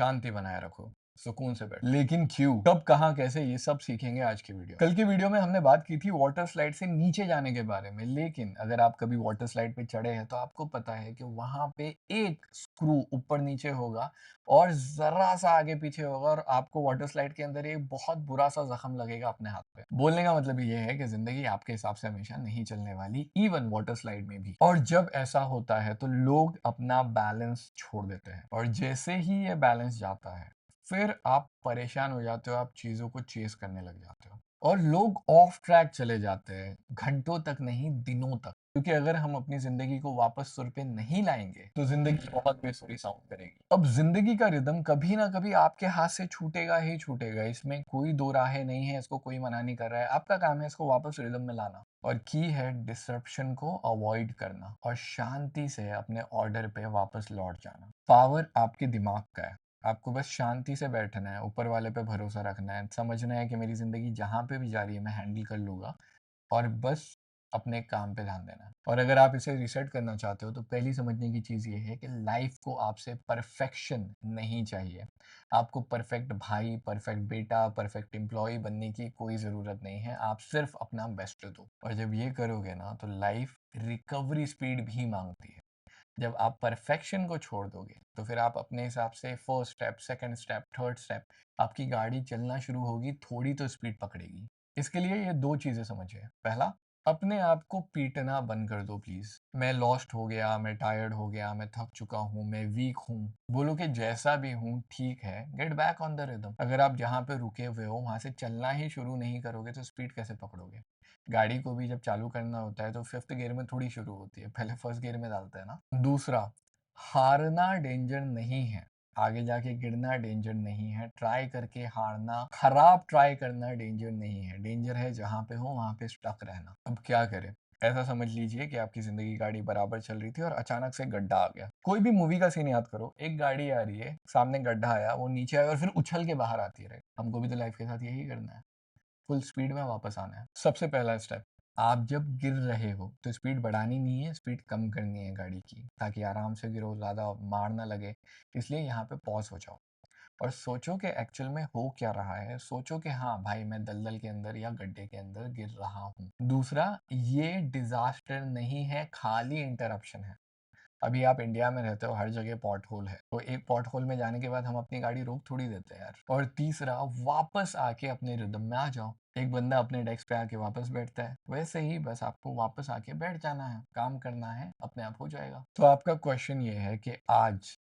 शांति बनाए रखो, सुकून से बैठो। लेकिन क्यों? कब, कहाँ, कैसे, ये सब सीखेंगे आज की वीडियो। कल की वीडियो में हमने बात की थी वाटर स्लाइड से नीचे जाने के बारे में, लेकिन अगर आप कभी वाटर स्लाइड पे चढ़े हैं तो आपको पता है कि वहां पे एक स्क्रू ऊपर नीचे होगा और जरा सा आगे पीछे होगा और आपको वाटर स्लाइड के अंदर एक बहुत बुरा सा जख्म लगेगा अपने हाथ पे। बोलने का मतलब ये है कि जिंदगी आपके हिसाब से हमेशा नहीं चलने वाली, इवन वाटर स्लाइड में भी। और जब ऐसा होता है तो लोग अपना बैलेंस छोड़ देते हैं और जैसे ही ये बैलेंस जाता है फिर आप परेशान हो जाते हो, आप चीज़ों को चेज़ करने लग जाते हो और लोग ऑफ ट्रैक चले जाते हैं, घंटों तक नहीं, दिनों तक। क्योंकि अगर हम अपनी ज़िंदगी को वापस सुर पे नहीं लाएँगे, तो ज़िंदगी बहुत बेसुरी साउंड करेगी। अब ज़िंदगी का रिदम कभी ना कभी आपके हाथ से छूटेगा ही छूटेगा, इसमें कोई दो राहें नहीं है, इसको कोई मना नहीं कर रहा है। आपका काम है इसको वापस रिदम में लाना और की है डिसरप्शन को अवॉइड करना और शांति से अपने ऑर्डर पे वापस लौट जाना। पावर आपके दिमाग का है। आपको बस शांति से बैठना है, ऊपर वाले पे भरोसा रखना है, समझना है कि मेरी ज़िंदगी जहाँ पे भी जा रही है मैं हैंडल कर लूँगा और बस अपने काम पे ध्यान देना है। और अगर आप इसे रीसेट करना चाहते हो तो पहली समझने की चीज़ ये है कि लाइफ़ को आपसे परफेक्शन नहीं चाहिए। आपको परफेक्ट भाई, परफेक्ट बेटा, परफेक्ट एम्प्लॉयी बनने की कोई ज़रूरत नहीं है। आप सिर्फ़ अपना बेस्ट दो और जब ये करोगे ना तो लाइफ़ रिकवरी स्पीड भी माँगती है। जब आप परफेक्शन को छोड़ दोगे तो फिर आप अपने हिसाब से first step, second step, third step, आपकी गाड़ी चलना शुरू होगी, थोड़ी तो स्पीड पकड़ेगी। इसके लिए ये दो चीजें समझिए। पहला, अपने आप को पीटना बंद कर दो प्लीज। मैं लॉस्ट हो गया, मैं टायर्ड हो गया, मैं थक चुका हूँ, मैं वीक हूँ। बोलो कि जैसा भी हूँ ठीक है, get back on the rhythm. अगर आप जहाँ पे रुके हुए हो वहां से चलना ही शुरू नहीं करोगे तो स्पीड कैसे पकड़ोगे? गाड़ी को भी जब चालू करना होता है तो फिफ्थ गियर में थोड़ी शुरू होती है, पहले फर्स्ट गियर में डालते हैं ना। दूसरा, हारना डेंजर नहीं है, आगे जाके गिरना डेंजर नहीं है, ट्राई करके हारना, खराब ट्राई करना डेंजर नहीं है। डेंजर है जहां पे हो वहां पे स्टक रहना। अब क्या करें? ऐसा समझ लीजिए कि आपकी जिंदगी गाड़ी बराबर चल रही थी और अचानक से गड्ढा आ गया। कोई भी मूवी का सीन याद करो, एक गाड़ी आ रही है, सामने गड्ढा आया, वो नीचे आया और फिर उछल के बाहर आती रहे। हमको भी तो लाइफ के साथ यही करना है, फुल स्पीड में वापस आना है। सबसे पहला स्टेप, आप जब गिर रहे हो तो स्पीड बढ़ानी नहीं है, स्पीड कम करनी है गाड़ी की, ताकि आराम से गिरो, ज़्यादा मार ना लगे। इसलिए यहाँ पे पॉज हो जाओ और सोचो कि एक्चुअल में हो क्या रहा है। सोचो कि हाँ भाई, मैं दलदल के अंदर या गड्ढे के अंदर गिर रहा हूँ। दूसरा, ये डिजास्टर नहीं है, खाली इंटरप्शन है। अभी आप इंडिया में रहते हो, हर जगह पॉट होल है, तो एक पॉट होल में जाने के बाद हम अपनी गाड़ी रोक थोड़ी देते हैं यार। और तीसरा, वापस आके अपने रिदम में आ जाओ। एक बंदा अपने डेस्क पे आके वापस बैठता है, वैसे ही बस आपको वापस आके बैठ जाना है, काम करना है, अपने आप हो जाएगा। तो आपका क्वेश्चन ये है कि आज